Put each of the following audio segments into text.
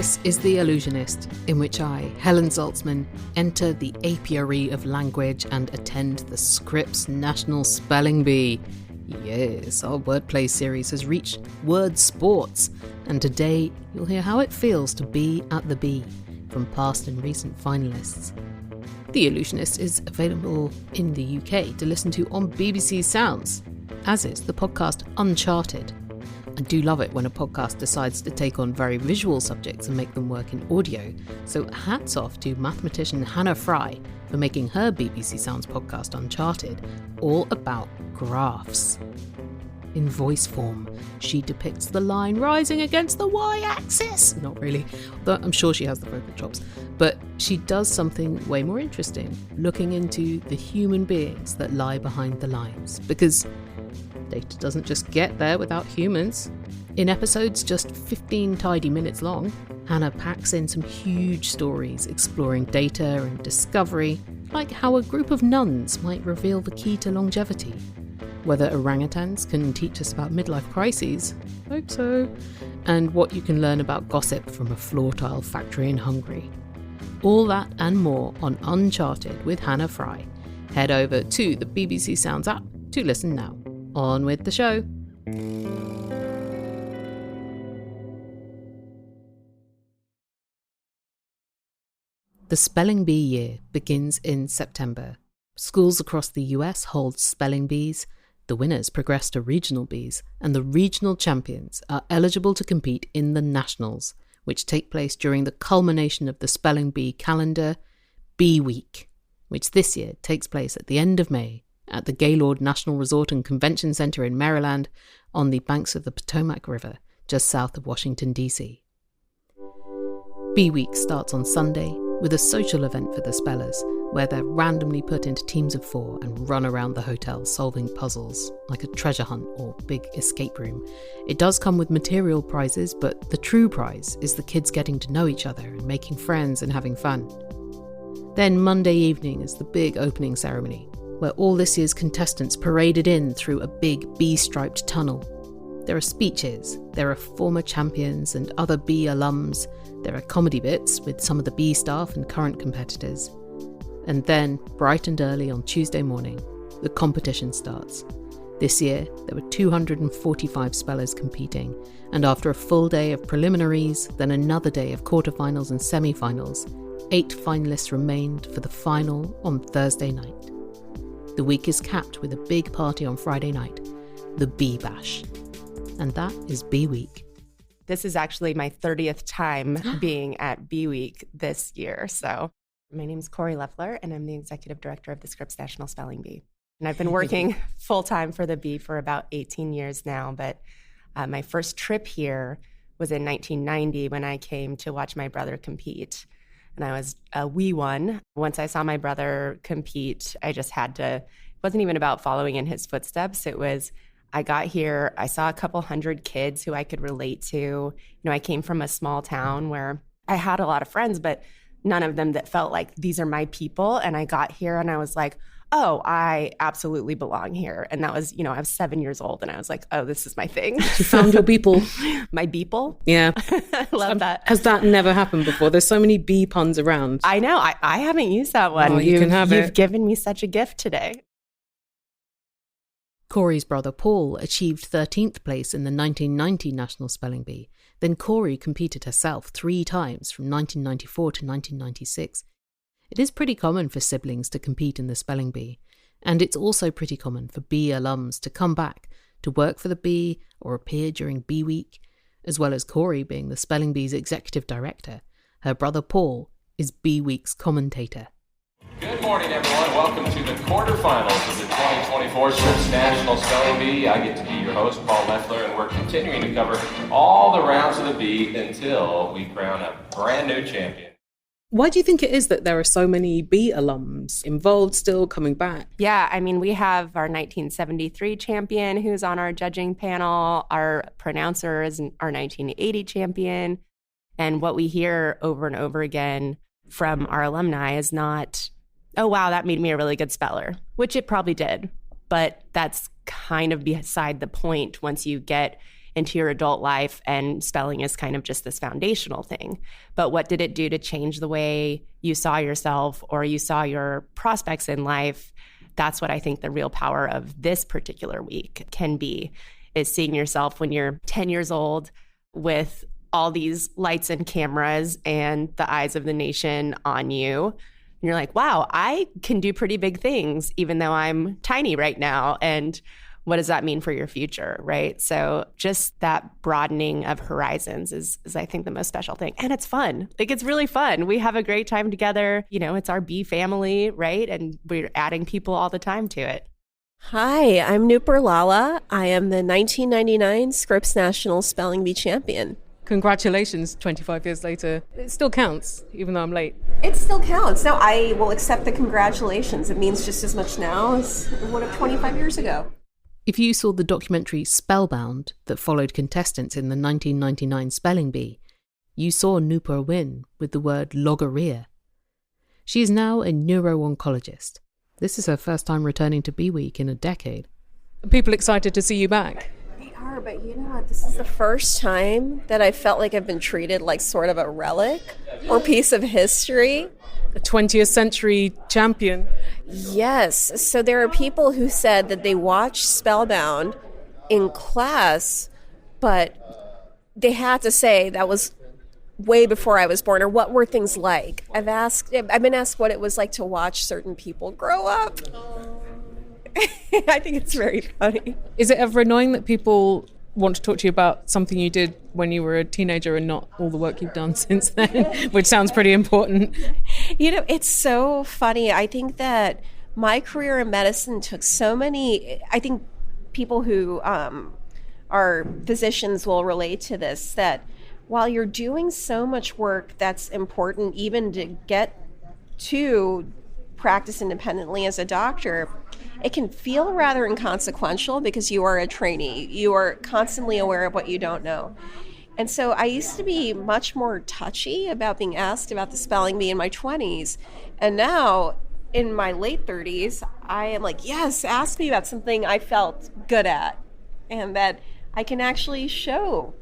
This is The Illusionist, in which I, Helen Zaltzman, enter the apiary of language and attend the Scripps National Spelling Bee. Yes, our wordplay series has reached word sports, and today you'll hear how it feels to be at the bee from past and recent finalists. The Illusionist is available in the UK to listen to on BBC Sounds, as is the podcast Uncharted. I do love it when a podcast decides to take on very visual subjects and make them work in audio, so hats off to mathematician Hannah Fry for making her BBC Sounds podcast Uncharted all about graphs. In voice form, she depicts the line rising against the y-axis. Not really, though I'm sure she has the vocal chops. But she does something way more interesting, looking into the human beings that lie behind the lines. Because data doesn't just get there without humans. In episodes just 15 tidy minutes long, Hannah packs in some huge stories exploring data and discovery, like how a group of nuns might reveal the key to longevity, whether orangutans can teach us about midlife crises, hope so, and what you can learn about gossip from a floor tile factory in Hungary. All that and more on Uncharted with Hannah Fry. Head over to the BBC Sounds app to listen now. On with the show. The Spelling Bee year begins in September. Schools across the US hold spelling bees, the winners progress to regional bees, and the regional champions are eligible to compete in the nationals, which take place during the culmination of the spelling bee calendar, Bee Week, which this year takes place at the end of May at the Gaylord National Resort and Convention Center in Maryland on the banks of the Potomac River, just south of Washington, D.C. Bee Week starts on Sunday with a social event for the spellers, where they're randomly put into teams of 4 and run around the hotel solving puzzles, like a treasure hunt or big escape room. It does come with material prizes, but the true prize is the kids getting to know each other and making friends and having fun. Then Monday evening is the big opening ceremony, where all this year's contestants paraded in through a big bee-striped tunnel. There are speeches, there are former champions and other bee alums, there are comedy bits with some of the bee staff and current competitors. And then, bright and early on Tuesday morning, the competition starts. This year, there were 245 spellers competing, and after a full day of preliminaries, then another day of quarterfinals and semi-finals, 8 finalists remained for the final on Thursday night. The week is capped with a big party on Friday night, the Bee Bash. And that is Bee Week. This is actually my 30th time being at Bee Week this year. So my name is Corey Leffler, and I'm the executive director of the Scripps National Spelling Bee. And I've been working full-time for the Bee for about 18 years now. But my first trip here was in 1990 when I came to watch my brother compete. And I was a wee one. Once I saw my brother compete, I just had to, it wasn't even about following in his footsteps. It was, I got here, I saw a couple hundred kids who I could relate to. You know, I came from a small town where I had a lot of friends, but none of them that felt like these are my people. And I got here and I was like, oh, I absolutely belong here. And that was, you know, I was 7 years old and I was like, oh, this is my thing. You found your people. My people? Yeah. I love that. Has that never happened before? There's so many bee puns around. I know. I haven't used that one. Oh, you can have it. You've given me such a gift today. Corey's brother Paul achieved 13th place in the 1990 National Spelling Bee. Then Corey competed herself 3 times from 1994 to 1996. It is pretty common for siblings to compete in the spelling bee, and it's also pretty common for bee alums to come back to work for the bee or appear during Bee Week, as well as Corey being the spelling bee's executive director. Her brother Paul is Bee Week's commentator. Good morning, everyone. Welcome to the quarterfinals of the 2024 Scripps National Spelling Bee. I get to be your host, Paul Leffler, and we're continuing to cover all the rounds of the bee until we crown a brand new champion. Why do you think it is that there are so many bee alums involved still coming back? Yeah, I mean, we have our 1973 champion who's on our judging panel. Our pronouncer is our 1980 champion. And what we hear over and over again from our alumni is not, oh, wow, that made me a really good speller, which it probably did. But that's kind of beside the point once you get into your adult life, and spelling is kind of just this foundational thing. But what did it do to change the way you saw yourself or you saw your prospects in life? That's what I think the real power of this particular week can be, is seeing yourself when you're 10 years old with all these lights and cameras and the eyes of the nation on you. And you're like, wow, I can do pretty big things even though I'm tiny right now. And what does that mean for your future, right? So just that broadening of horizons is I think, the most special thing. And it's fun. Like, it's really fun. We have a great time together. You know, it's our Bee family, right? And we're adding people all the time to it. Hi, I'm Nupur Lala. I am the 1999 Scripps National Spelling Bee champion. Congratulations, 25 years later. It still counts, even though I'm late. It still counts. No, I will accept the congratulations. It means just as much now as it would have 25 years ago. If you saw the documentary Spellbound that followed contestants in the 1999 Spelling Bee, you saw Nupur win with the word logorrhea. She is now a neuro-oncologist. This is her first time returning to Bee Week in a decade. Are people excited to see you back? They are, but you know what? This is the first time that I felt like I've been treated like sort of a relic or piece of history. A 20th century champion. Yes. So there are people who said that they watched Spellbound in class, but they had to say that was way before I was born, or what were things like? I've been asked what it was like to watch certain people grow up. I think it's very funny. Is it ever annoying that people want to talk to you about something you did when you were a teenager and not all the work you've done since then, which sounds pretty important? You know, it's so funny. I think that my career in medicine took so many, I think people who are physicians will relate to this, that while you're doing so much work that's important even to get to practice independently as a doctor, it can feel rather inconsequential because you are a trainee. You are constantly aware of what you don't know. And so I used to be much more touchy about being asked about the spelling bee in my 20s. And now, in my late 30s, I am like, yes, ask me about something I felt good at and that I can actually show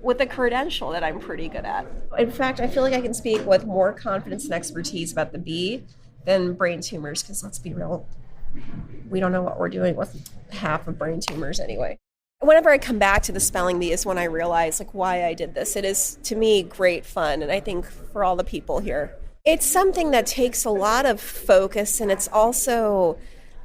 with a credential that I'm pretty good at. In fact, I feel like I can speak with more confidence and expertise about the bee than brain tumors, because let's be real, we don't know what we're doing with half of brain tumors anyway. Whenever I come back to the spelling bee is when I realize like why I did this. It is, to me, great fun, and I think for all the people here. It's something that takes a lot of focus, and it's also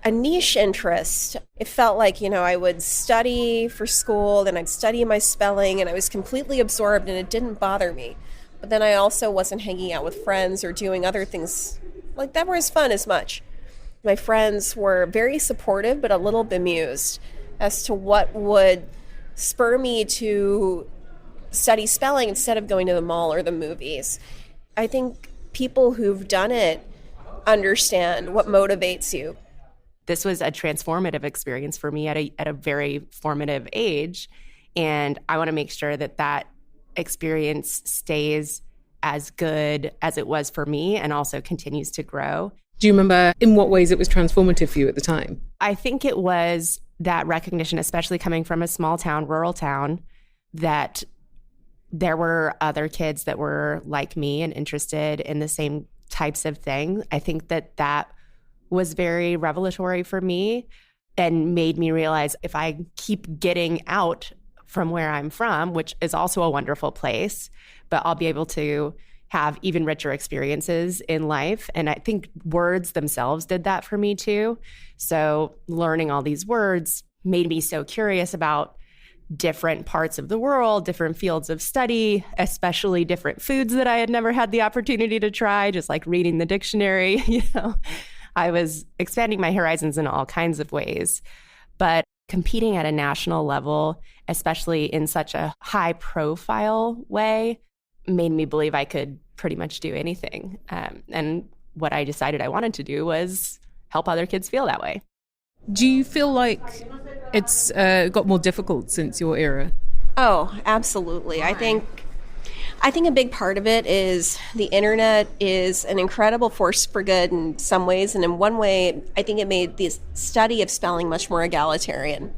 a niche interest. It felt like, I would study for school, then I'd study my spelling, and I was completely absorbed, and it didn't bother me. But then I also wasn't hanging out with friends or doing other things like that were as fun as much. My friends were very supportive, but a little bemused as to what would spur me to study spelling instead of going to the mall or the movies. I think people who've done it understand what motivates you. This was a transformative experience for me at a very formative age. And I want to make sure that experience stays as good as it was for me and also continues to grow. Do you remember in what ways it was transformative for you at the time? I think it was that recognition, especially coming from a small town, rural town, that there were other kids that were like me and interested in the same types of things. I think that was very revelatory for me and made me realize if I keep getting out from where I'm from, which is also a wonderful place, but I'll be able to have even richer experiences in life. And I think words themselves did that for me too. So learning all these words made me so curious about different parts of the world, different fields of study, especially different foods that I had never had the opportunity to try, just like reading the dictionary, I was expanding my horizons in all kinds of ways. But competing at a national level, especially in such a high profile way, made me believe I could pretty much do anything. And what I decided I wanted to do was help other kids feel that way. Do you feel like it's got more difficult since your era? Oh, absolutely. I think a big part of it is the internet is an incredible force for good in some ways. And in one way, I think it made the study of spelling much more egalitarian.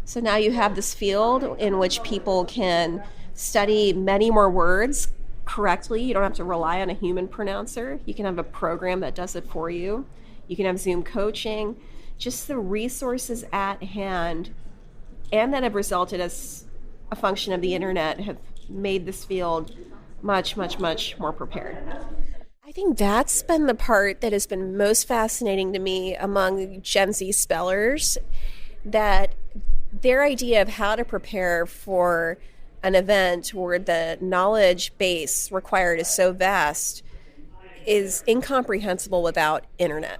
So now you have this field in which people can study many more words correctly. You don't have to rely on a human pronouncer. You can have a program that does it for you. You can have Zoom coaching. Just the resources at hand and that have resulted as a function of the internet have made this field much, much, much more prepared. I think that's been the part that has been most fascinating to me among Gen Z spellers, that their idea of how to prepare for an event where the knowledge base required is so vast is incomprehensible without internet.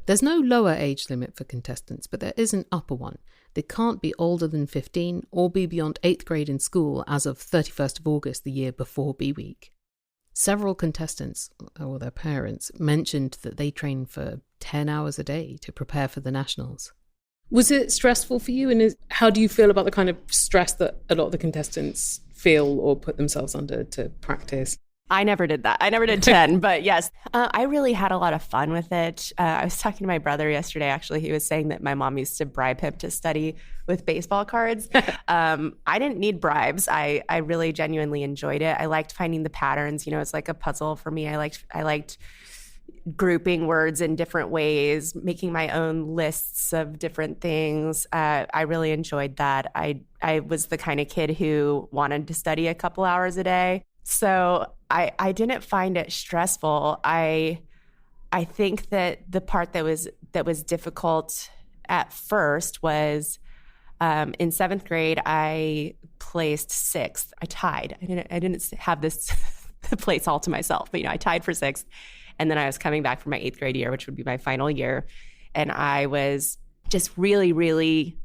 There's no lower age limit for contestants, but there is an upper one. They can't be older than 15 or be beyond 8th grade in school as of 31st of August the year before B-Week. Several contestants, or their parents, mentioned that they train for 10 hours a day to prepare for the nationals. Was it stressful for you? And how do you feel about the kind of stress that a lot of the contestants feel or put themselves under to practice? I never did that. I never did 10, but yes, I really had a lot of fun with it. I was talking to my brother yesterday, actually. He was saying that my mom used to bribe him to study with baseball cards. I didn't need bribes. I really genuinely enjoyed it. I liked finding the patterns. You know, it's like a puzzle for me. I liked grouping words in different ways, making my own lists of different things. I really enjoyed that. I was the kind of kid who wanted to study a couple hours a day. So I didn't find it stressful. I think that the part that was difficult at first was in 7th grade, I placed 6th. I tied. I didn't have this the place all to myself, but I tied for 6th. And then I was coming back for my 8th grade year, which would be my final year. And I was just really, really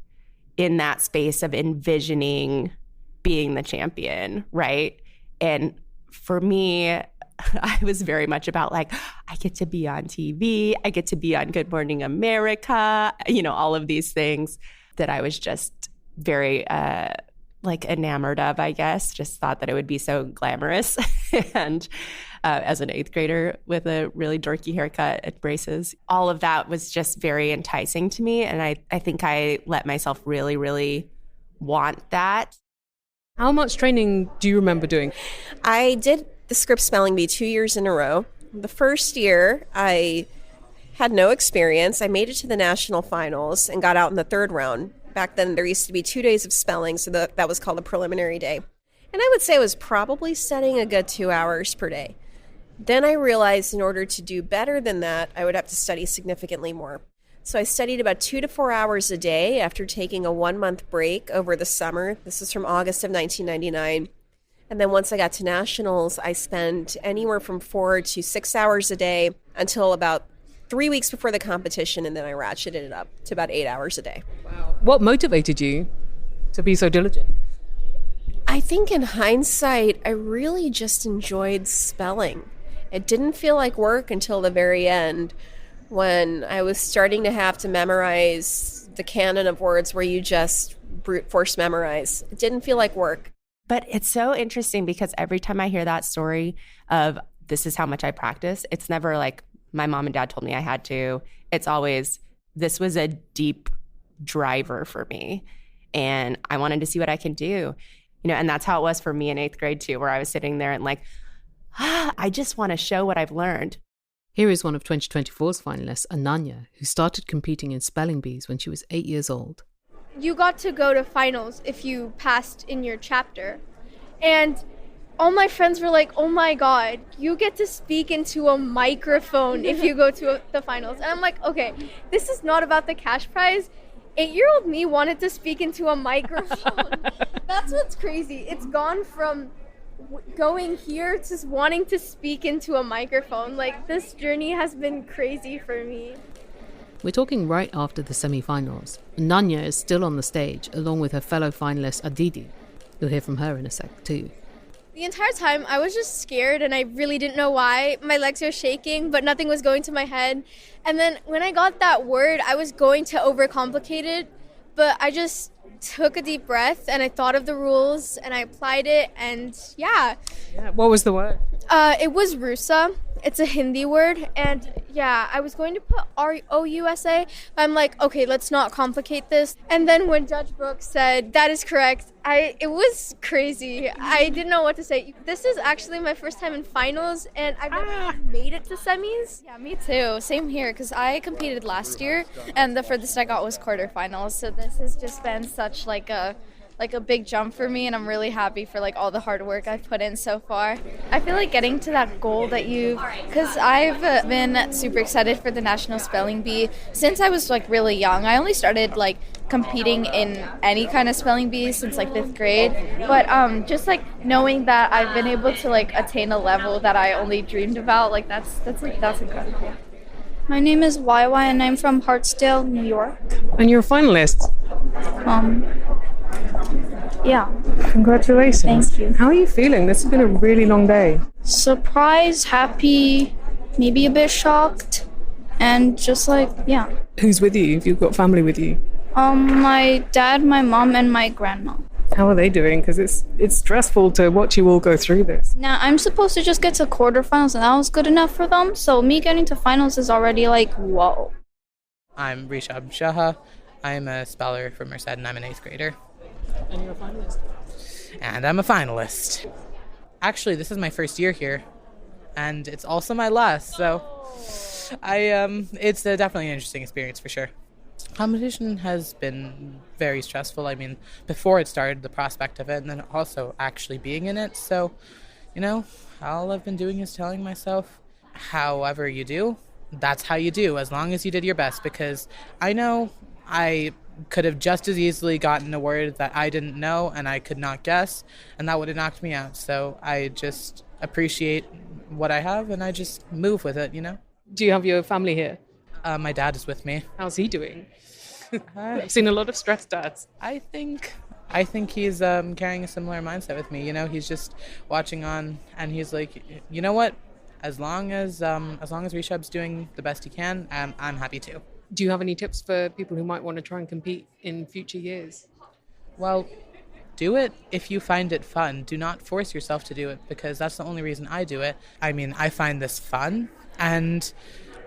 in that space of envisioning being the champion, right? And for me, I was very much about I get to be on TV, I get to be on Good Morning America, all of these things that I was just very enamored of, I guess. Just thought that it would be so glamorous. And as an 8th grader with a really dorky haircut and braces, all of that was just very enticing to me. And I think I let myself really, really want that. How much training do you remember doing? I did the Scripps Spelling Bee 2 years in a row. The first year, I had no experience. I made it to the national finals and got out in the 3rd round. Back then, there used to be 2 days of spelling, so that was called a preliminary day. And I would say I was probably studying a good 2 hours per day. Then I realized in order to do better than that, I would have to study significantly more. So I studied about 2 to 4 hours a day after taking a 1-month break over the summer. This is from August of 1999. And then once I got to nationals, I spent anywhere from 4 to 6 hours a day until about 3 weeks before the competition. And then I ratcheted it up to about 8 hours a day. Wow. What motivated you to be so diligent? I think in hindsight, I really just enjoyed spelling. It didn't feel like work until the very end, when I was starting to have to memorize the canon of words where you just brute force memorize. It didn't feel like work. But it's so interesting because every time I hear that story of this is how much I practice, it's never like my mom and dad told me I had to. It's always, this was a deep driver for me. And I wanted to see what I can do. And that's how it was for me in 8th grade too, where I was sitting there and I just want to show what I've learned. Here is one of 2024's finalists, Ananya, who started competing in spelling bees when she was 8 years old. You got to go to finals if you passed in your chapter. And all my friends were like, oh my God, you get to speak into a microphone if you go to the finals. And I'm like, okay, this is not about the cash prize. 8-year-old me wanted to speak into a microphone. That's what's crazy. It's gone from going here to wanting to speak into a microphone. This journey has been crazy for me. We're talking right after the semi-finals. Nanya is still on the stage, along with her fellow finalist Aditi. You'll hear from her in a sec too. The entire time I was just scared and I really didn't know why. My legs were shaking, but nothing was going to my head. And then when I got that word, I was going to overcomplicate it, but I just took a deep breath and I thought of the rules and I applied it, and yeah. What was the word? It was Rusa, it's a Hindi word, and yeah, I was going to put ROUSA, but I'm like, okay, let's not complicate this. And then when Judge Brooks said that is correct, it was crazy. I didn't know what to say. This is actually my first time in finals, and I've never made it to semis. Yeah, me too. Same here, because I competed last year, and the furthest I got was quarterfinals. So this has just been such like a big jump for me, and I'm really happy for like all the hard work I've put in so far. I feel like getting to that goal that because I've been super excited for the National Spelling Bee since I was like really young. I only started like competing in any kind of spelling bee since like 5th grade, but just like knowing that I've been able to like attain a level that I only dreamed about, like that's incredible. My name is YY and I'm from Hartsdale, New York. And you're a finalist. Yeah. Congratulations. Thank you. How are you feeling? This has been a really long day. Surprised, happy, maybe a bit shocked, and just like, yeah. Who's with you? Have you got family with you? My dad, my mom, and my grandma. How are they doing? Because it's stressful to watch you all go through this. Now, I'm supposed to just get to quarterfinals, and that was good enough for them. So me getting to finals is already like, whoa. I'm Rishab Shaha. I'm a speller from Merced, and I'm an 8th grader. And you're a finalist? And I'm a finalist. Actually, this is my first year here, and it's also my last, so it's definitely an interesting experience for sure. Competition has been very stressful. I mean, before it started, the prospect of it, and then also actually being in it. So, all I've been doing is telling myself, however you do, that's how you do, as long as you did your best, because I know I could have just as easily gotten a word that I didn't know and I could not guess, and that would have knocked me out. So I just appreciate what I have, and I just move with it, Do you have your family here? My dad is with me. How's he doing? I've seen a lot of stressed dads. I think he's carrying a similar mindset with me. He's just watching on, and he's like, you know what? As long as Rishab's doing the best he can, I'm happy too. Do you have any tips for people who might want to try and compete in future years? Well, do it if you find it fun. Do not force yourself to do it, because that's the only reason I do it. I mean, I find this fun, and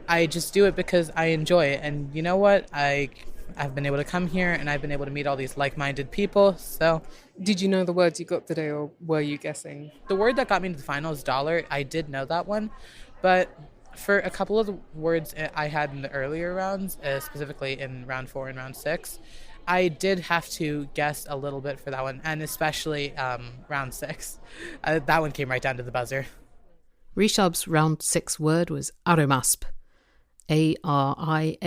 I just do it because I enjoy it. And you know what? I've been able to come here, and I've been able to meet all these like-minded people, so... Did you know the words you got today, or were you guessing? The word that got me to the final is dollar. I did know that one, but for a couple of the words I had in the earlier rounds, specifically in round 4 and round 6, I did have to guess a little bit for that one, and especially round 6. That one came right down to the buzzer. Rishab's round 6 word was Arimasp, ARIMASP,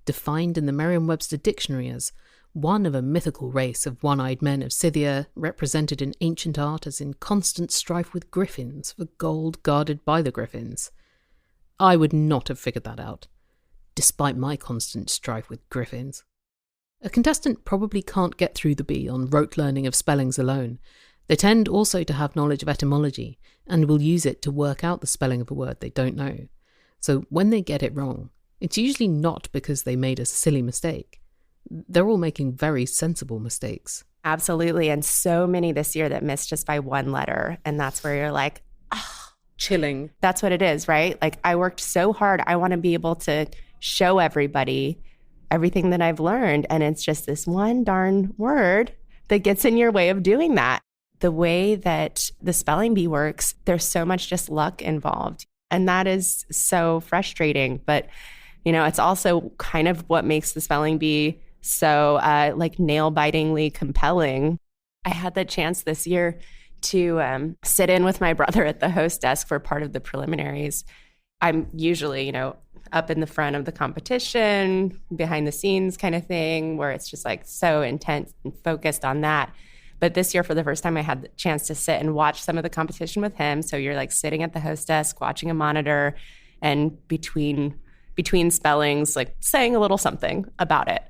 defined in the Merriam-Webster dictionary as one of a mythical race of one-eyed men of Scythia, represented in ancient art as in constant strife with griffins for gold guarded by the griffins. I would not have figured that out, despite my constant strife with griffins. A contestant probably can't get through the bee on rote learning of spellings alone. They tend also to have knowledge of etymology and will use it to work out the spelling of a word they don't know. So when they get it wrong, it's usually not because they made a silly mistake. They're all making very sensible mistakes. Absolutely. And so many this year that missed just by one letter. And that's where you're like, oh, chilling. That's what it is, right? Like, I worked so hard. I want to be able to show everybody everything that I've learned. And it's just this one darn word that gets in your way of doing that. The way that the spelling bee works, there's so much just luck involved. And that is so frustrating. But, it's also kind of what makes the spelling bee so nail-bitingly compelling. I had the chance this year to sit in with my brother at the host desk for part of the preliminaries. I'm usually, up in the front of the competition, behind the scenes kind of thing, where it's just like so intense and focused on that. But this year, for the first time, I had the chance to sit and watch some of the competition with him. So you're like sitting at the host desk, watching a monitor, and between spellings, like saying a little something about it.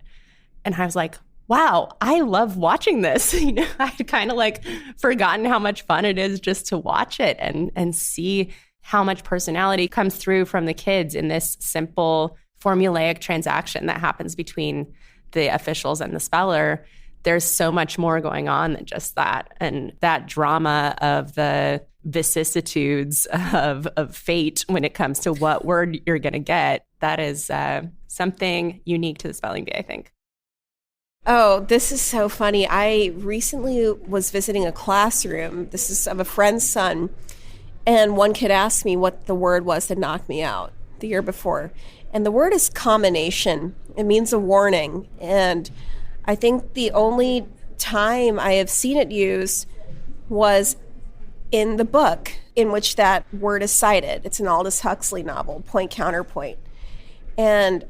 And I was like, wow, I love watching this. I'd kind of like forgotten how much fun it is just to watch it and see how much personality comes through from the kids in this simple formulaic transaction that happens between the officials and the speller. There's so much more going on than just that. And that drama of the vicissitudes of fate when it comes to what word you're going to get. That is something unique to the spelling bee, I think. Oh, this is so funny. I recently was visiting a classroom. This is of a friend's son. And one kid asked me what the word was that knocked me out the year before. And the word is combination. It means a warning. And I think the only time I have seen it used was in the book in which that word is cited. It's an Aldous Huxley novel, Point Counterpoint. And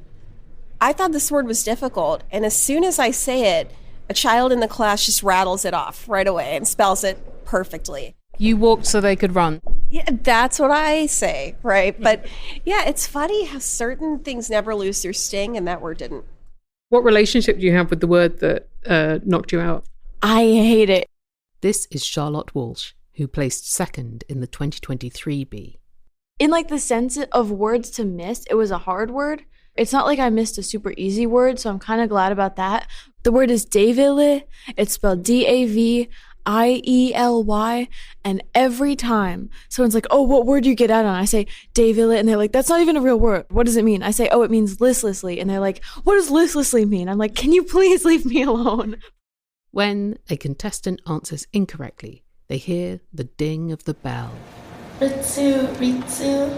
I thought this word was difficult. And as soon as I say it, a child in the class just rattles it off right away and spells it perfectly. You walked so they could run. Yeah, that's what I say, right? But yeah, it's funny how certain things never lose their sting, and that word didn't. What relationship do you have with the word that knocked you out? I hate it. This is Charlotte Walsh, who placed second in the 2023 Bee. In like the sense of words to miss, it was a hard word. It's not like I missed a super easy word, so I'm kind of glad about that. The word is Davily. It's spelled Davily, and every time someone's like, oh, what word do you get out on? I say Davily, and they're like, that's not even a real word. What does it mean? I say, oh, it means listlessly, and they're like, what does listlessly mean? I'm like, can you please leave me alone? When a contestant answers incorrectly, they hear the ding of the bell. Ritsu,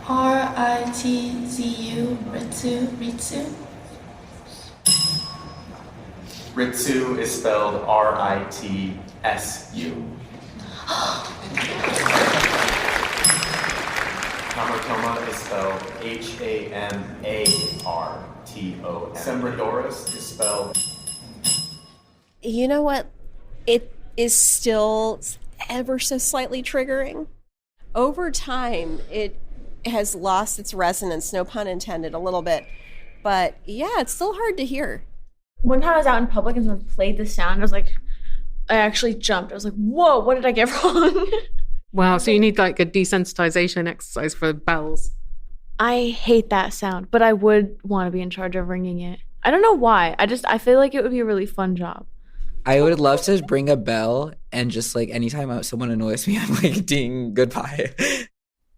R-I-T-Z-U, Ritsu. Ritsu is spelled R-I-T-S-U. Hamartoma is spelled H-A-M-A-R-T-O-M. Sembradoris is spelled... You know what? It is still ever so slightly triggering. Over time, it has lost its resonance, no pun intended, a little bit. But yeah, it's still hard to hear. One time I was out in public and someone played the sound. I actually jumped. I was like, whoa, what did I get wrong? Wow, so you need like a desensitization exercise for bells. I hate that sound, but I would want to be in charge of ringing it. I don't know why. I feel like it would be a really fun job. I would love to bring a bell and just like anytime someone annoys me, I'm like, ding, goodbye.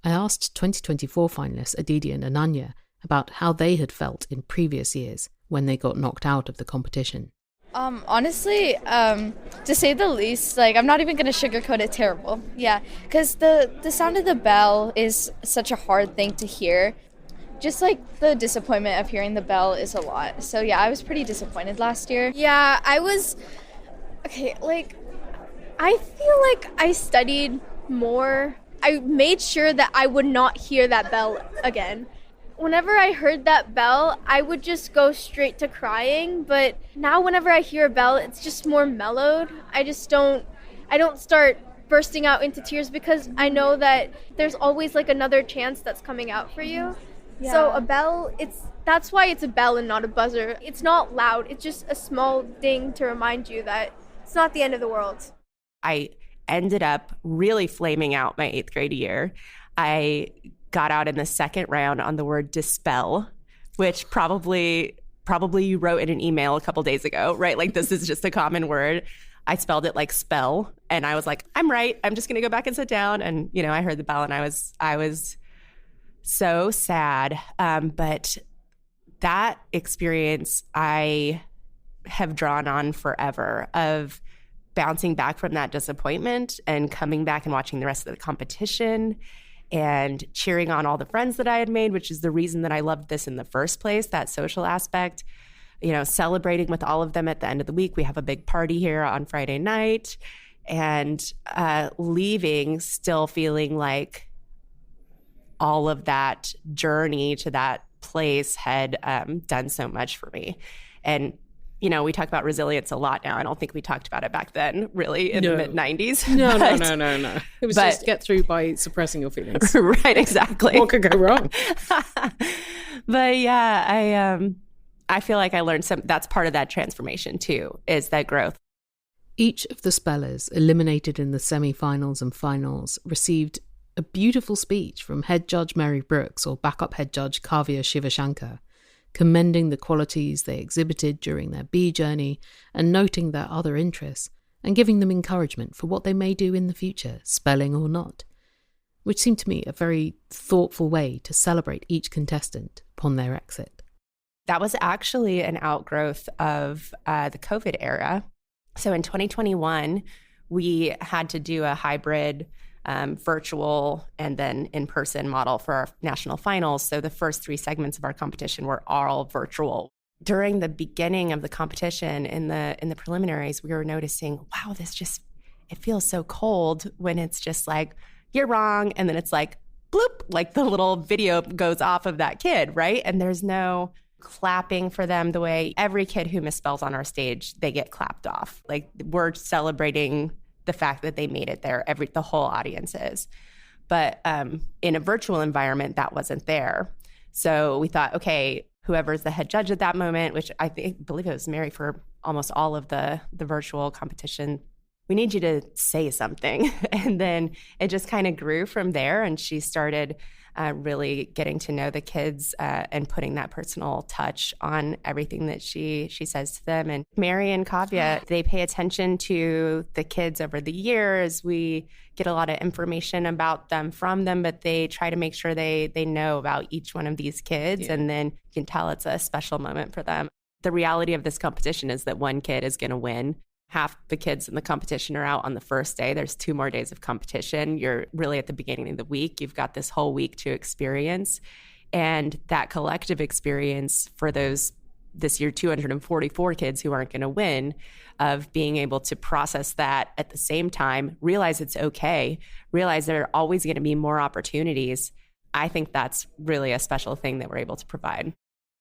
I asked 2024 finalists Aditi and Ananya about how they had felt in previous years when they got knocked out of the competition. Honestly, to say the least, like, I'm not even going to sugarcoat it, terrible. Yeah, because the sound of the bell is such a hard thing to hear. Just like the disappointment of hearing the bell is a lot. So yeah, I was pretty disappointed last year. Yeah, I was, okay, like, I feel like I studied more. I made sure that I would not hear that bell again. Whenever I heard that bell, I would just go straight to crying. But now whenever I hear a bell, it's just more mellowed. I don't start bursting out into tears because I know that there's always like another chance that's coming out for you. Yeah. So a bell, that's why it's a bell and not a buzzer. It's not loud. It's just a small ding to remind you that it's not the end of the world. I ended up really flaming out my 8th grade year. I got out in the second round on the word dispel, which probably you wrote in an email a couple days ago, right? Like, this is just a common word. I spelled it like spell, and I was like, I'm right. I'm just going to go back and sit down. And, you know, I heard the bell, and I was so sad. But that experience I have drawn on forever of bouncing back from that disappointment and coming back and watching the rest of the competition and cheering on all the friends that I had made, which is the reason that I loved this in the first place, that social aspect, you know, celebrating with all of them at the end of the week. We have a big party here on Friday night, and leaving still feeling like all of that journey to that place had done so much for me. And you know, we talk about resilience a lot now. I don't think we talked about it back then, really, in the mid-90s. No. It was just get through by suppressing your feelings. Right, exactly. What could go wrong? But yeah, I feel like I learned that's part of that transformation too, is that growth. Each of the spellers eliminated in the semi-finals and finals received a beautiful speech from head judge Mary Brooks or backup head judge Kavya Shivashankar, commending the qualities they exhibited during their bee journey and noting their other interests, and giving them encouragement for what they may do in the future, spelling or not, which seemed to me a very thoughtful way to celebrate each contestant upon their exit. That was actually an outgrowth of the COVID era. So in 2021, we had to do a hybrid virtual and then in-person model for our national finals. So the first 3 segments of our competition were all virtual. During the beginning of the competition, in the preliminaries, we were noticing, wow, it feels so cold when it's just like, you're wrong. And then it's like, bloop, like the little video goes off of that kid, right? And there's no clapping for them the way every kid who misspells on our stage, they get clapped off. Like, we're celebrating the fact that they made it there, the whole audience is. But in a virtual environment, that wasn't there. So we thought, okay, whoever's the head judge at that moment, which I believe it was Mary for almost all of the virtual competition, we need you to say something. And then it just kind of grew from there. And she started really getting to know the kids and putting that personal touch on everything that she says to them. And Mary and Kavya, they pay attention to the kids over the years. We get a lot of information about them from them, but they try to make sure they know about each one of these kids. Yeah. And then you can tell it's a special moment for them. The reality of this competition is that one kid is going to win. Half the kids in the competition are out on the first day. There's 2 more days of competition. You're really at the beginning of the week. You've got this whole week to experience. And that collective experience for this year, 244 kids who aren't going to win, of being able to process that at the same time, realize it's okay, realize there are always going to be more opportunities. I think that's really a special thing that we're able to provide.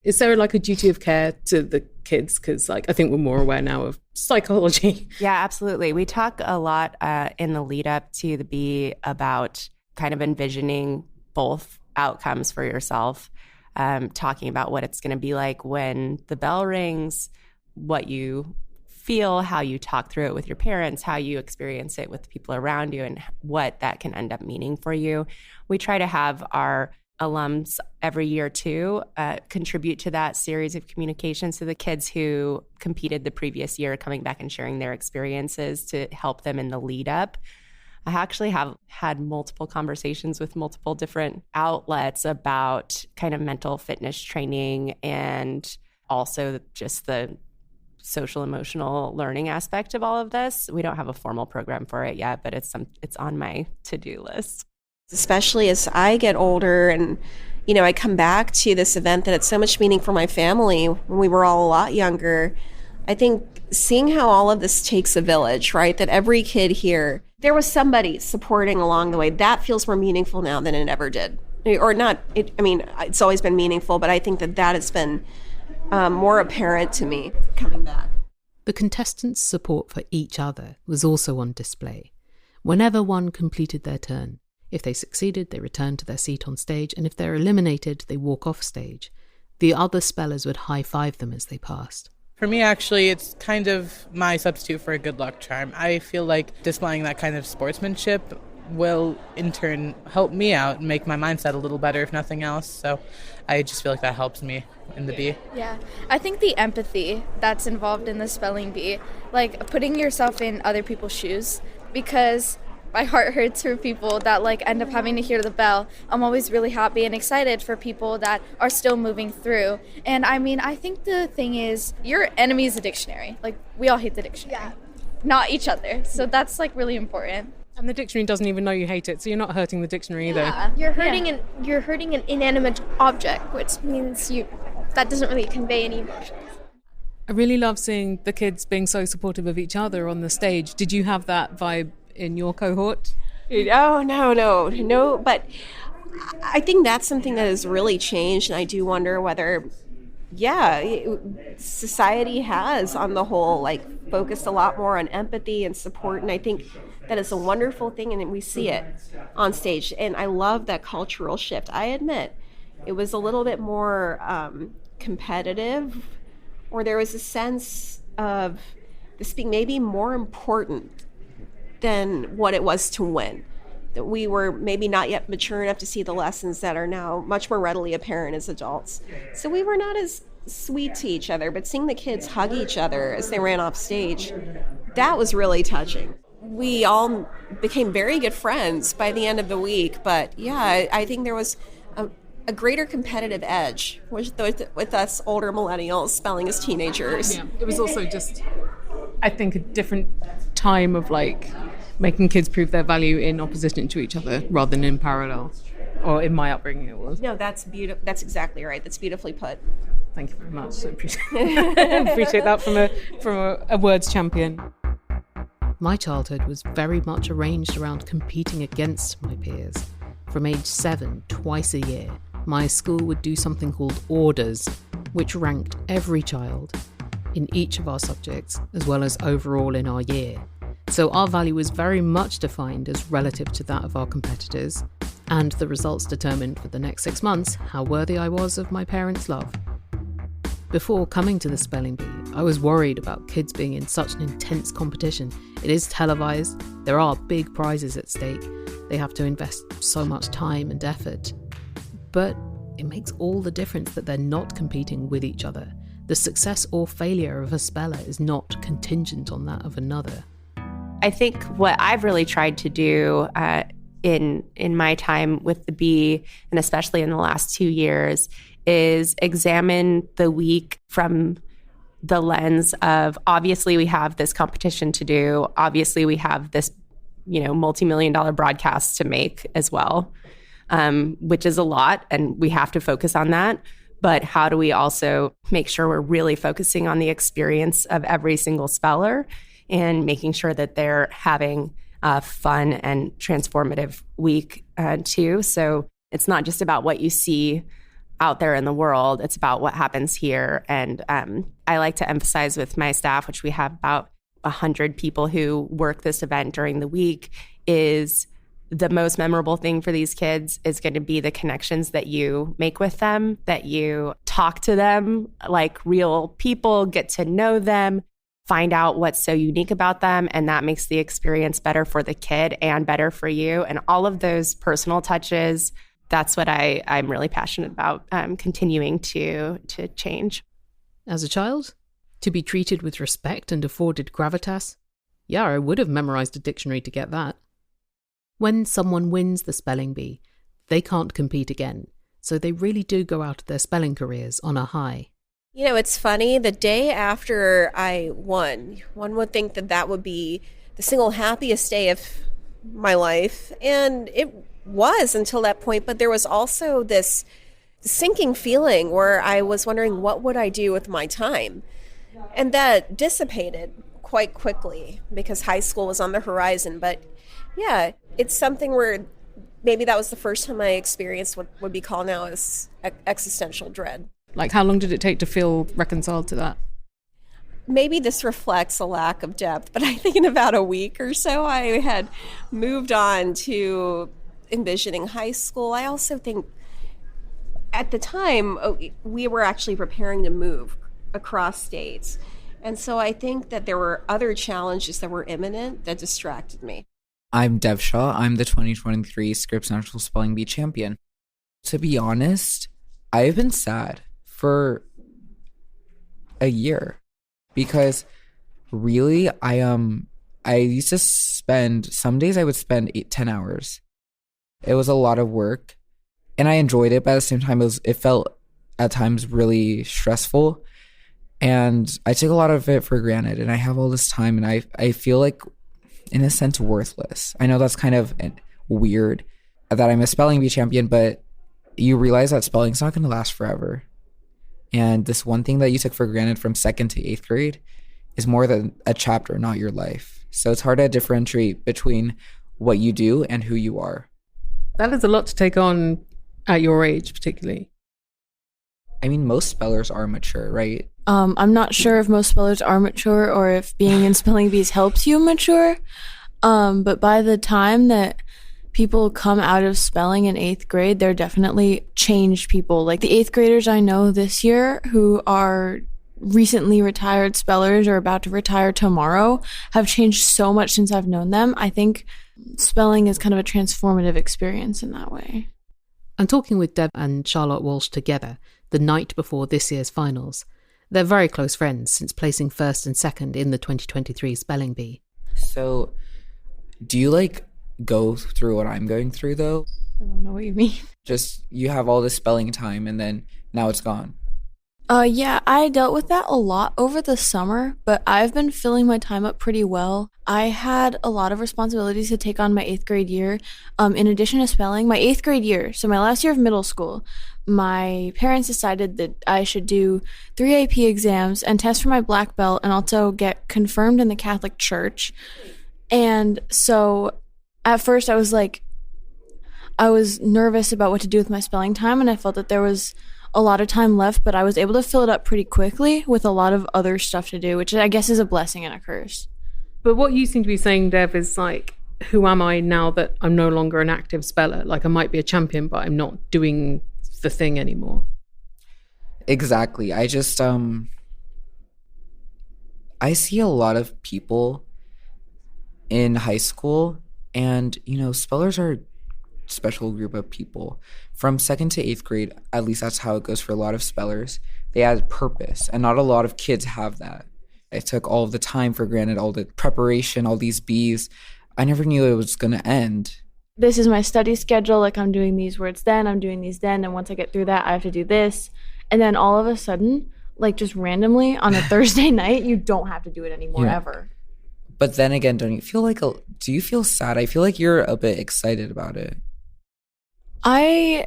Is there like a duty of care to the kids? Because I think we're more aware now of psychology. Yeah, absolutely. We talk a lot in the lead up to the Bee about kind of envisioning both outcomes for yourself, talking about what it's going to be like when the bell rings, what you feel, how you talk through it with your parents, how you experience it with the people around you, and what that can end up meaning for you. We try to have our alums every year too contribute to that series of communications. So the kids who competed the previous year coming back and sharing their experiences to help them in the lead up. I actually have had multiple conversations with multiple different outlets about kind of mental fitness training and also just the social emotional learning aspect of all of this. We don't have a formal program for it yet, but it's on my to-do list. Especially as I get older and, I come back to this event that had so much meaning for my family when we were all a lot younger. I think seeing how all of this takes a village, right? That every kid here, there was somebody supporting along the way. That feels more meaningful now than it ever did. Or not, it's always been meaningful, but I think that has been more apparent to me coming back. The contestants' support for each other was also on display. Whenever one completed their turn, if they succeeded, they returned to their seat on stage, and if they're eliminated, they walk off stage. The other spellers would high-five them as they passed. For me, actually, it's kind of my substitute for a good luck charm. I feel like displaying that kind of sportsmanship will, in turn, help me out and make my mindset a little better, if nothing else. So I just feel like that helps me in the Bee. Yeah, I think the empathy that's involved in the spelling bee, like putting yourself in other people's shoes, because my heart hurts for people that end up having to hear the bell. I'm always really happy and excited for people that are still moving through. And I think the thing is, your enemy is a dictionary. We all hate the dictionary, not each other. So that's really important. And the dictionary doesn't even know you hate it, so you're not hurting the dictionary either. Yeah. You're hurting an inanimate object, which means that doesn't really convey any emotions. I really love seeing the kids being so supportive of each other on the stage. Did you have that vibe in your cohort? Oh, no. But I think that's something that has really changed. And I do wonder whether, society has on the whole, focused a lot more on empathy and support. And I think that is a wonderful thing. And we see it on stage. And I love that cultural shift. I admit it was a little bit more competitive, or there was a sense of this being maybe more important than what it was to win. That we were maybe not yet mature enough to see the lessons that are now much more readily apparent as adults. So we were not as sweet to each other, but seeing the kids hug each other as they ran off stage, that was really touching. We all became very good friends by the end of the week, but yeah, I think there was a greater competitive edge with us older millennials spelling as teenagers. Yeah, it was also just, I think, a different time of like making kids prove their value in opposition to each other rather than in parallel. Or in my upbringing, it was. No, that's beautiful. That's exactly right. That's beautifully put. Thank you very much. I appreciate that from a words champion. My childhood was very much arranged around competing against my peers. From age 7, twice a year, my school would do something called orders, which ranked every child in each of our subjects, as well as overall in our year. So our value was very much defined as relative to that of our competitors, and the results determined for the next 6 months how worthy I was of my parents' love. Before coming to the spelling bee, I was worried about kids being in such an intense competition. It is televised, there are big prizes at stake, they have to invest so much time and effort. But it makes all the difference that they're not competing with each other. The success or failure of a speller is not contingent on that of another. I think what I've really tried to do in my time with the bee, and especially in the last 2 years, is examine the week from the lens of, obviously we have this competition to do, obviously we have this, multi-million-dollar broadcast to make as well, which is a lot, and we have to focus on that. But how do we also make sure we're really focusing on the experience of every single speller and making sure that they're having a fun and transformative week too? So it's not just about what you see out there in the world, it's about what happens here. And I like to emphasize with my staff, which we have about 100 people who work this event during the week, is the most memorable thing for these kids is going to be the connections that you make with them, that you talk to them like real people, get to know them, find out what's so unique about them, and that makes the experience better for the kid and better for you. And all of those personal touches, that's what I'm really passionate about, continuing to change. As a child, to be treated with respect and afforded gravitas? Yeah, I would have memorized a dictionary to get that. When someone wins the spelling bee, they can't compete again, so they really do go out of their spelling careers on a high. It's funny, the day after I won, one would think that would be the single happiest day of my life, and it was until that point, but there was also this sinking feeling where I was wondering, what would I do with my time? And that dissipated quite quickly because high school was on the horizon. But yeah, it's something where maybe that was the first time I experienced what would be called now as existential dread. Like, how long did it take to feel reconciled to that? Maybe this reflects a lack of depth, but I think in about a week or so, I had moved on to envisioning high school. I also think at the time, we were actually preparing to move across states. And so I think that there were other challenges that were imminent that distracted me. I'm Dev Shaw. I'm the 2023 Scripps National Spelling Bee champion. To be honest, I've been sad for a year because really I used to spend, some days I would spend 8-10 hours. It was a lot of work and I enjoyed it, but at the same time it felt at times really stressful, and I took a lot of it for granted, and I have all this time and I feel like in a sense worthless. I know that's kind of weird that I'm a spelling bee champion, but you realize that spelling's not going to last forever. And this one thing that you took for granted from 2nd to 8th grade is more than a chapter, not your life. So it's hard to differentiate between what you do and who you are. That is a lot to take on at your age, particularly. I mean, most spellers are mature, right? I'm not sure if most spellers are mature or if being in spelling bees helps you mature. But by the time that people come out of spelling in 8th grade, they're definitely changed people. Like the 8th graders I know this year who are recently retired spellers or about to retire tomorrow have changed so much since I've known them. I think spelling is kind of a transformative experience in that way. I'm talking with Deb and Charlotte Walsh together the night before this year's finals, They're very close friends since placing first and second in the 2023 Spelling Bee. So, do you like go through what I'm going through though? I don't know what you mean. Just you have all this spelling time and then now it's gone. Yeah, I dealt with that a lot over the summer, but I've been filling my time up pretty well. I had a lot of responsibilities to take on my 8th grade year. In addition to spelling, my 8th grade year, so my last year of middle school, my parents decided that I should do 3 AP exams and test for my black belt and also get confirmed in the Catholic Church. And so at first I was nervous about what to do with my spelling time, and I felt that there was a lot of time left, but I was able to fill it up pretty quickly with a lot of other stuff to do, which I guess is a blessing and a curse. But what you seem to be saying, Dev, is like, who am I now that I'm no longer an active speller? Like, I might be a champion, but I'm not doing the thing anymore. Exactly. I just I see a lot of people in high school, and spellers are a special group of people. From 2nd to 8th grade, at least that's how it goes for a lot of spellers. They add purpose, and not a lot of kids have that. I took all of the time for granted, all the preparation, all these Bs. I never knew it was going to end. This is my study schedule. Like, I'm doing these words then, I'm doing these then, and once I get through that, I have to do this. And then all of a sudden, like just randomly on a Thursday night, you don't have to do it anymore ever. But then again, do you feel sad? I feel like you're a bit excited about it. I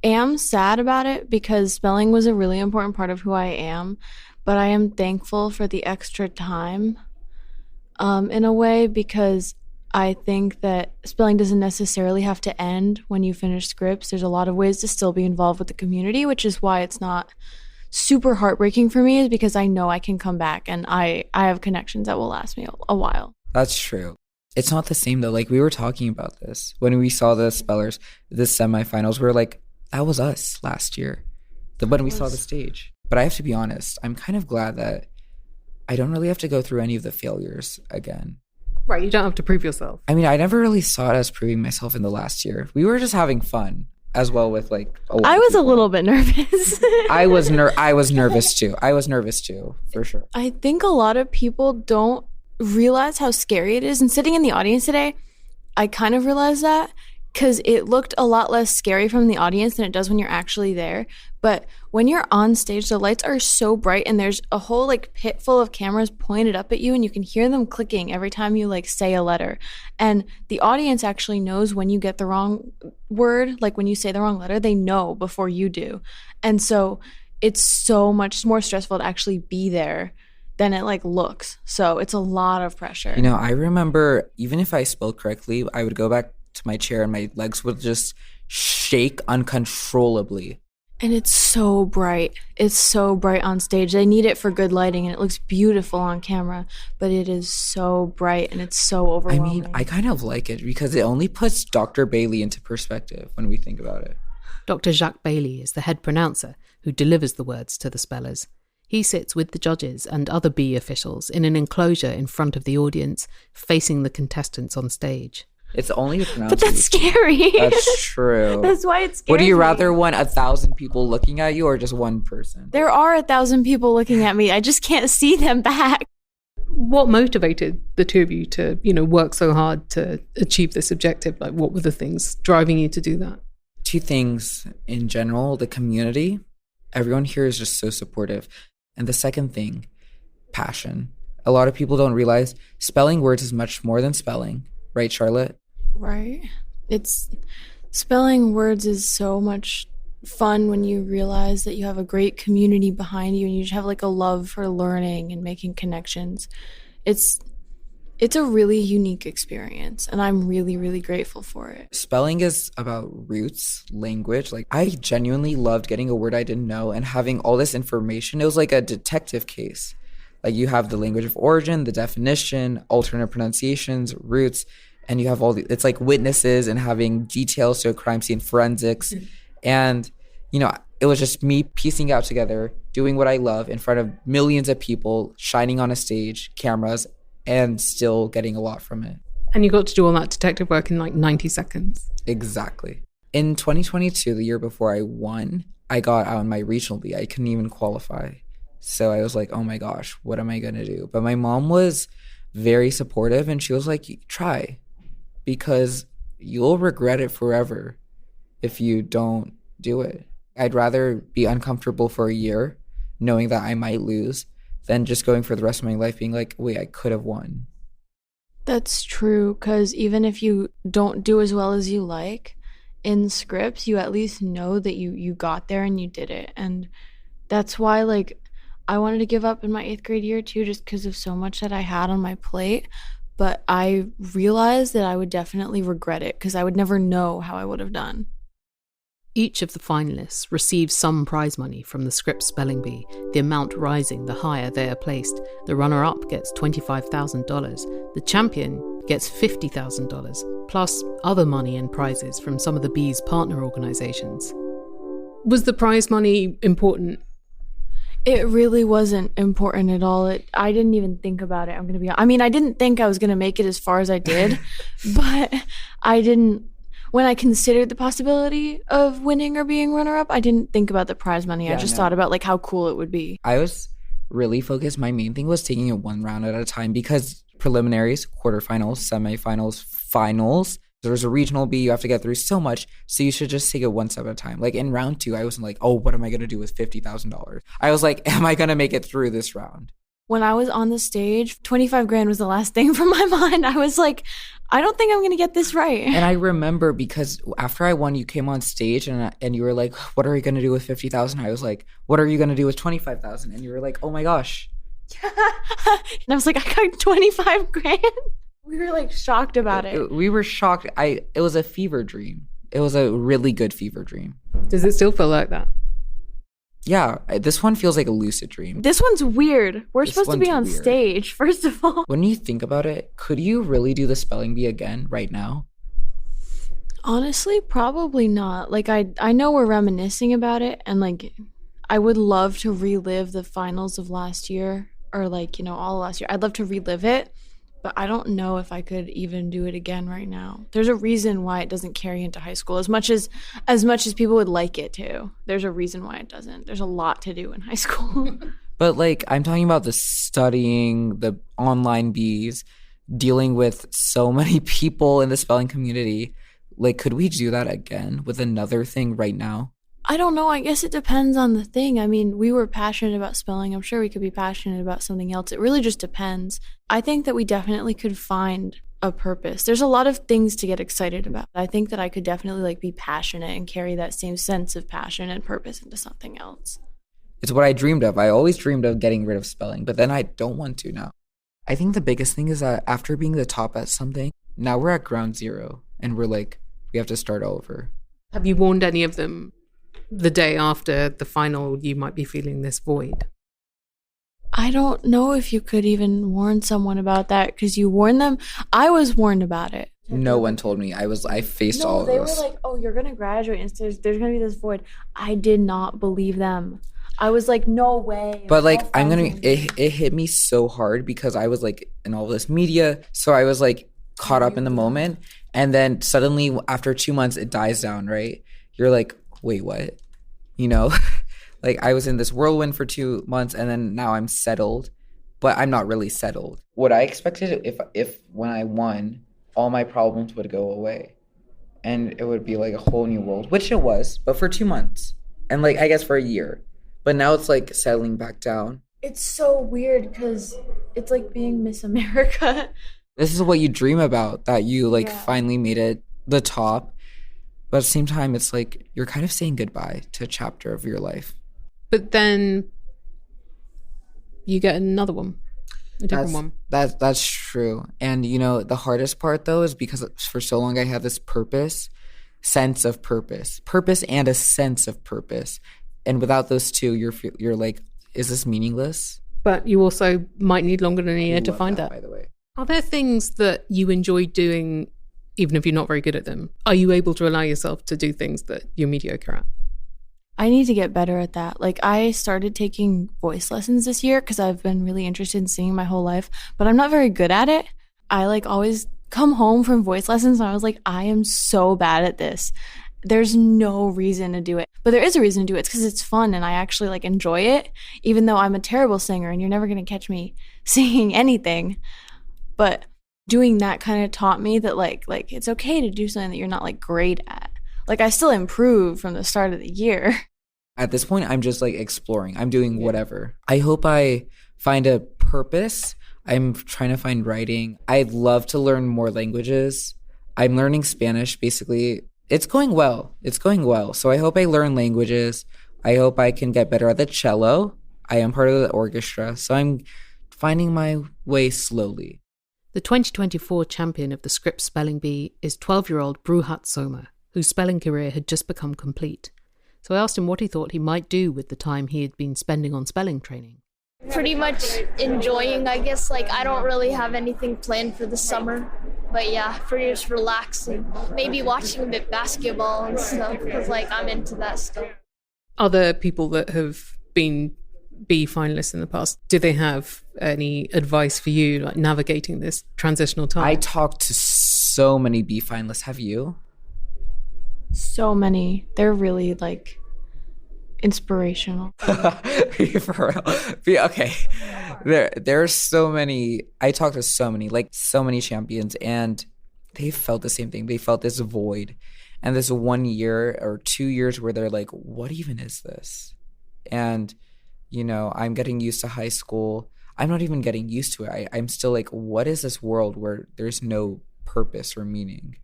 am sad about it because spelling was a really important part of who I am, but I am thankful for the extra time in a way, because I think that spelling doesn't necessarily have to end when you finish scripts. There's a lot of ways to still be involved with the community, which is why it's not super heartbreaking for me, is because I know I can come back and I have connections that will last me a while. That's true. It's not the same though. Like, we were talking about this when we saw the spellers, the semifinals. We were like, that was us last year when we saw the stage. But I have to be honest, I'm kind of glad that I don't really have to go through any of the failures again. Right, you don't have to prove yourself. I mean, I never really saw it as proving myself in the last year. We were just having fun as well with like a lot I of was people. a little bit nervous. I was nervous too. I was nervous too, for sure. I think a lot of people don't realize how scary it is. And sitting in the audience today, I kind of realized that, because it looked a lot less scary from the audience than it does when you're actually there. But when you're on stage, the lights are so bright and there's a whole like pit full of cameras pointed up at you, and you can hear them clicking every time you like say a letter. And the audience actually knows when you get the wrong word, like when you say the wrong letter, they know before you do. And so it's so much more stressful to actually be there than it like looks. So it's a lot of pressure. I remember even if I spelled correctly, I would go back to my chair and my legs would just shake uncontrollably. And it's so bright. It's so bright on stage. They need it for good lighting, and it looks beautiful on camera, but it is so bright and it's so overwhelming. I mean, I kind of like it because it only puts Dr. Bailey into perspective when we think about it. Dr. Jacques Bailey is the head pronouncer who delivers the words to the spellers. He sits with the judges and other Bee officials in an enclosure in front of the audience, facing the contestants on stage. It's only a pronunciation. But that's scary. That's true. That's why it's scary. Would you rather want 1,000 people looking at you or just one person? There are 1,000 people looking at me. I just can't see them back. What motivated the two of you to, work so hard to achieve this objective? Like, what were the things driving you to do that? Two things in general: the community. Everyone here is just so supportive. And the second thing, passion. A lot of people don't realize spelling words is much more than spelling. Right, Charlotte? Right. Spelling words is so much fun when you realize that you have a great community behind you and you just have like a love for learning and making connections. It's a really unique experience, and I'm really, really grateful for it. Spelling is about roots, language. Like, I genuinely loved getting a word I didn't know and having all this information. It was like a detective case. Like, you have the language of origin, the definition, alternate pronunciations, roots, and you have it's like witnesses and having details to a crime scene, forensics. And, it was just me piecing out together, doing what I love in front of millions of people, shining on a stage, cameras, and still getting a lot from it. And you got to do all that detective work in like 90 seconds. Exactly. In 2022, the year before I won, I got out in my regional Bee. I couldn't even qualify. So I was like, oh my gosh, what am I going to do? But my mom was very supportive, and she was like, try, because you'll regret it forever if you don't do it. I'd rather be uncomfortable for a year knowing that I might lose than just going for the rest of my life being like, wait, I could have won. That's true, because even if you don't do as well as you like in scripts, you at least know that you got there and you did it. And that's why, like, I wanted to give up in my 8th grade year too, just because of so much that I had on my plate. But I realized that I would definitely regret it because I would never know how I would have done. Each of the finalists receives some prize money from the Scripps Spelling Bee, the amount rising the higher they are placed. The runner-up gets $25,000. The champion gets $50,000, plus other money and prizes from some of the Bee's partner organizations. Was the prize money important? It really wasn't important at all. I didn't even think about it. I mean, I didn't think I was going to make it as far as I did, but I didn't. When I considered the possibility of winning or being runner-up, I didn't think about the prize money. I just thought about like how cool it would be. I was really focused. My main thing was taking it one round at a time, because preliminaries, quarterfinals, semifinals, finals, there's a regional B, you have to get through so much, so you should just take it one step at a time. Like in round 2, I wasn't like, oh, what am I going to do with $50,000? I was like, am I going to make it through this round? When I was on the stage, 25 grand was the last thing from my mind. I was like, I don't think I'm going to get this right. And I remember, because after I won, you came on stage and you were like, what are you going to do with 50,000? I was like, what are you going to do with 25,000? And you were like, oh my gosh. And I was like, I got 25 grand. We were like shocked about it. We were shocked. It was a fever dream. It was a really good fever dream. Does it still feel like that? Yeah, this one feels like a lucid dream. This one's weird. We're supposed to be on stage, first of all. When you think about it, could you really do the spelling bee again right now? Honestly, probably not. Like, I know we're reminiscing about it, and like, I would love to relive the finals of last year, or like, you know, all last year. I'd love to relive it, but I don't know if I could even do it again right now. There's a reason why it doesn't carry into high school as much as people would like it to. There's a reason why it doesn't. There's a lot to do in high school. But like, I'm talking about the studying, the online bees, dealing with so many people in the spelling community. Like, could we do that again with another thing right now? I don't know. I guess it depends on the thing. I mean, we were passionate about spelling. I'm sure we could be passionate about something else. It really just depends. I think that we definitely could find a purpose. There's a lot of things to get excited about. I think that I could definitely like be passionate and carry that same sense of passion and purpose into something else. It's what I dreamed of. I always dreamed of getting rid of spelling, but then I don't want to now. I think the biggest thing is that after being the top at something, now we're at ground zero and we're like, we have to start over. Have you warned any of them the day after the final you might be feeling this void? I don't know if you could even warn someone about that, because you warned them. I was warned about it. No one told me. I faced all of this. No, they were like, oh, you're going to graduate and there's going to be this void. I did not believe them. I was like, no way. But like, it hit me so hard because I was like in all this media. So I was like caught up in the moment. And then suddenly after 2 months, it dies down, right? You're like, wait, what? You know, like I was in this whirlwind for 2 months and then now I'm settled, but I'm not really settled. What I expected if when I won, all my problems would go away and it would be like a whole new world, which it was, but for 2 months and like, I guess for a year, but now it's like settling back down. It's so weird because it's like being Miss America. This is what you dream about, that you like finally made it the top. But at the same time, it's like you're kind of saying goodbye to a chapter of your life. But then you get another one, a different one. That's true. And, you know, the hardest part, though, is because for so long I had this sense of purpose and a sense of purpose. And without those two, you're like, is this meaningless? But you also might need longer than a year to find that. By the way. Are there things that you enjoy doing even if you're not very good at them? Are you able to allow yourself to do things that you're mediocre at? I need to get better at that. Like, I started taking voice lessons this year because I've been really interested in singing my whole life, but I'm not very good at it. I like always come home from voice lessons and I was like, I am so bad at this. there's no reason to do it. But there is a reason to do it. It's because it's fun and I actually like enjoy it, even though I'm a terrible singer and you're never going to catch me singing anything. But doing that kind of taught me that like it's okay to do something that you're not like great at. Like I still improve from the start of the year. At this point, I'm just like exploring. I'm doing whatever. I hope I find a purpose. I'm trying to find writing. I'd love to learn more languages. I'm learning Spanish, basically. It's going well. So I hope I learn languages. I hope I can get better at the cello. I am part of the orchestra, so I'm finding my way slowly. The 2024 champion of the Scripps Spelling Bee is 12-year-old Bruhat Soma, whose spelling career had just become complete. So I asked him what he thought he might do with the time he had been spending on spelling training. Pretty much enjoying, I guess. Like, I don't really have anything planned for the summer. But yeah, pretty just relaxing. Maybe watching a bit basketball and stuff, because like I'm into that stuff. Other people that have been Bee finalists in the past, do they have any advice for you, like navigating this transitional time? I talked to so many Bee finalists. Have you? So many. They're really like inspirational. For real. Okay. There are so many. I talked to so many champions, and they felt the same thing. They felt this void, and this 1 year or 2 years where they're like, what even is this? And you know, I'm getting used to high school. I'm not even getting used to it. I'm still like, what is this world where there's no purpose or meaning?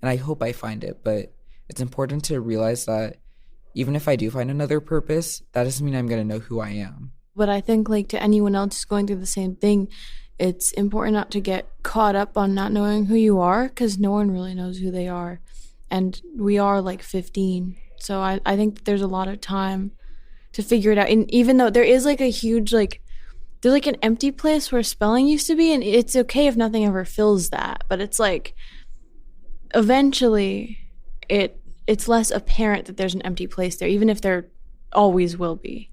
And I hope I find it, but it's important to realize that even if I do find another purpose, that doesn't mean I'm going to know who I am. But I think like to anyone else who's going through the same thing, it's important not to get caught up on not knowing who you are, because no one really knows who they are. And we are like 15. So I think that there's a lot of time to figure it out. And even though there is like a huge like, there's like an empty place where spelling used to be, and it's okay if nothing ever fills that. But it's like eventually it's less apparent that there's an empty place there, even if there always will be.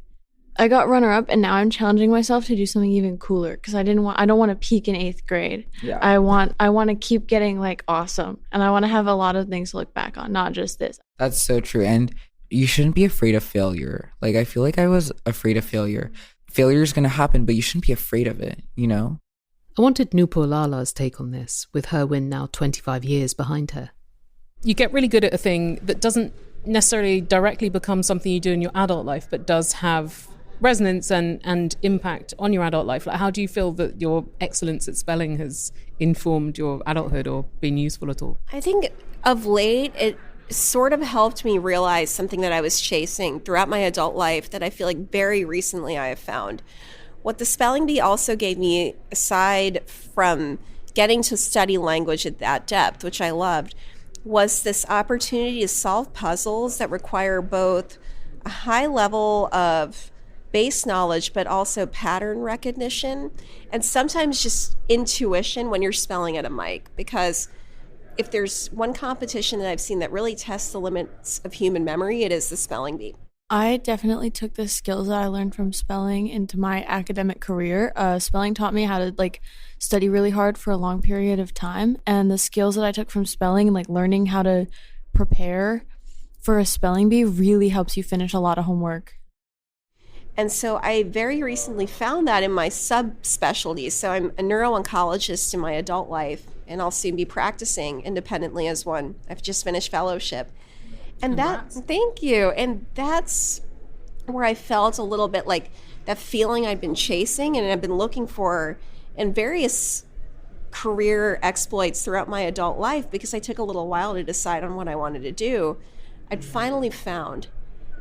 I got runner-up, and now I'm challenging myself to do something even cooler, because I don't want to peak in 8th grade. Yeah. I want to keep getting like awesome, and I want to have a lot of things to look back on, not just this. That's so true. And you shouldn't be afraid of failure. Like, I feel like I was afraid of failure. Failure is going to happen, but you shouldn't be afraid of it, you know? I wanted Nupur Lala's take on this, with her win now 25 years behind her. You get really good at a thing that doesn't necessarily directly become something you do in your adult life, but does have resonance and impact on your adult life. Like, how do you feel that your excellence at spelling has informed your adulthood or been useful at all? I think of late, it sort of helped me realize something that I was chasing throughout my adult life that I feel like very recently I have found. What the Spelling Bee also gave me, aside from getting to study language at that depth, which I loved, was this opportunity to solve puzzles that require both a high level of base knowledge, but also pattern recognition, and sometimes just intuition when you're spelling at a mic. Because if there's one competition that I've seen that really tests the limits of human memory, it is the Spelling Bee. I definitely took the skills that I learned from spelling into my academic career. Spelling taught me how to like study really hard for a long period of time, and the skills that I took from spelling and like learning how to prepare for a spelling bee really helps you finish a lot of homework. And so I very recently found that in my subspecialties. So I'm a neuro-oncologist in my adult life, and I'll soon be practicing independently as one. I've just finished fellowship. And thank you. And that's where I felt a little bit like that feeling I'd been chasing and I've been looking for in various career exploits throughout my adult life, because I took a little while to decide on what I wanted to do. I'd finally found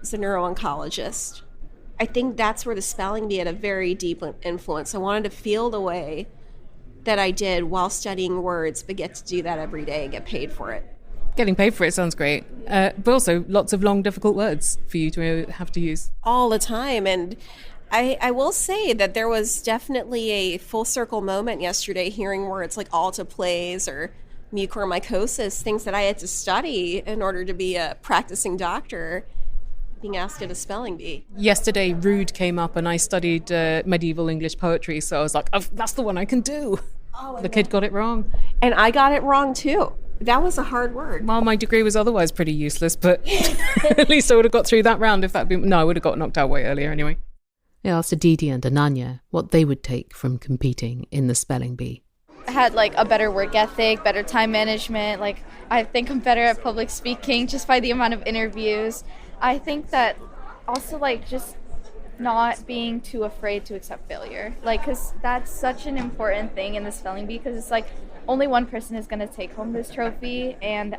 as a neuro-oncologist. I think that's where the Spelling Bee had a very deep influence. I wanted to feel the way that I did while studying words, but get to do that every day and get paid for it. Getting paid for it sounds great. But also lots of long, difficult words for you to have to use. All the time. And I will say that there was definitely a full circle moment yesterday hearing words like alteplase or mucormycosis, things that I had to study in order to be a practicing doctor, being asked at a spelling bee. Yesterday, Rude came up and I studied medieval English poetry, so I was like, oh, that's the one I can do. The kid got it wrong. And I got it wrong too. That was a hard word. Well, my degree was otherwise pretty useless, but at least I would have got through that round if that'd been... No, I would have got knocked out way earlier anyway. I asked Aditi and Ananya what they would take from competing in the spelling bee. I had like a better work ethic, better time management. Like I think I'm better at public speaking just by the amount of interviews. I think that also like just not being too afraid to accept failure. Like, because that's such an important thing in the spelling bee, because it's like only one person is going to take home this trophy, and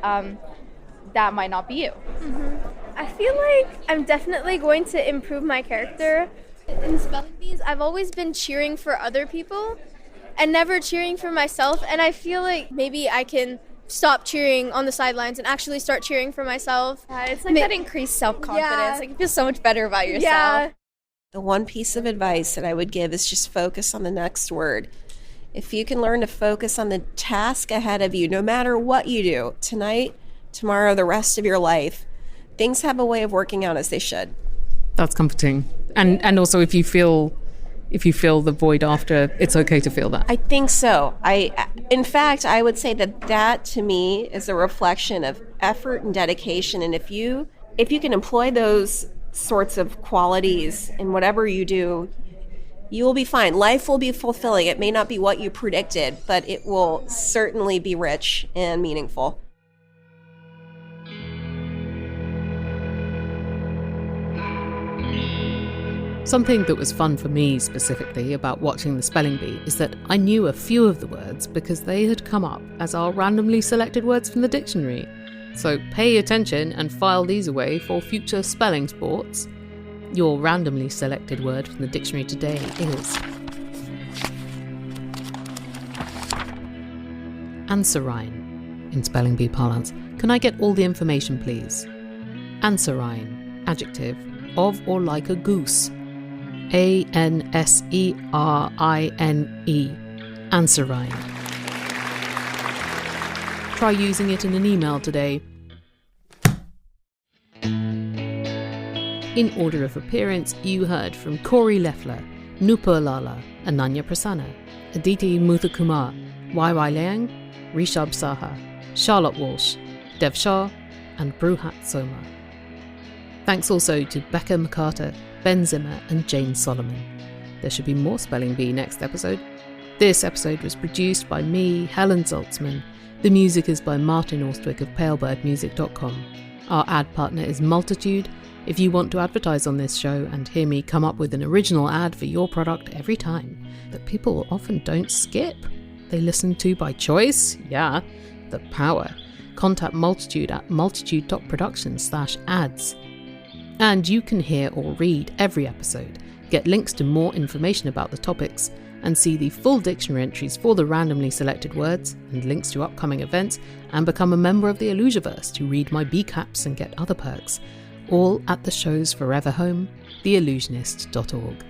that might not be you. Mm-hmm. I feel like I'm definitely going to improve my character. In spelling bees, I've always been cheering for other people and never cheering for myself, and I feel like maybe I can stop cheering on the sidelines and actually start cheering for myself. It's like that increased self-confidence. Yeah. Like you feel so much better about yourself. Yeah. The one piece of advice that I would give is just focus on the next word. If you can learn to focus on the task ahead of you, no matter what you do, tonight, tomorrow, the rest of your life, things have a way of working out as they should. That's comforting. And also if you feel the void after, it's okay to feel that. I think so. In fact, I would say that to me is a reflection of effort and dedication. And if you can employ those sorts of qualities in whatever you do, you will be fine. Life will be fulfilling. It may not be what you predicted, but it will certainly be rich and meaningful. Something that was fun for me specifically about watching the spelling bee is that I knew a few of the words because they had come up as our randomly selected words from the dictionary. So pay attention and file these away for future spelling sports. Your randomly selected word from the dictionary today is Anserine. In spelling bee parlance, can I get all the information please? Anserine, adjective, of or like a goose. Anserine. Anserine. Try using it in an email today. In order of appearance, you heard from Corey Leffler, Nupur Lala, Ananya Prasanna, Aditi Muthakumar, YY Liang, Rishabh Saha, Charlotte Walsh, Dev Shah, and Bruhat Soma. Thanks also to Becca McCarter, Ben Zimmer, and Jane Solomon. There should be more Spelling Bee next episode. This episode was produced by me, Helen Zaltzman. The music is by Martin Austwick of palebirdmusic.com. Our ad partner is Multitude. If you want to advertise on this show and hear me come up with an original ad for your product every time that people often don't skip, they listen to by choice, yeah, the power. Contact Multitude at multitude.productions/ads. And you can hear or read every episode, get links to more information about the topics, and see the full dictionary entries for the randomly selected words and links to upcoming events, and become a member of the Illusiverse to read my BCAPs and get other perks, all at the show's forever home, theillusionist.org.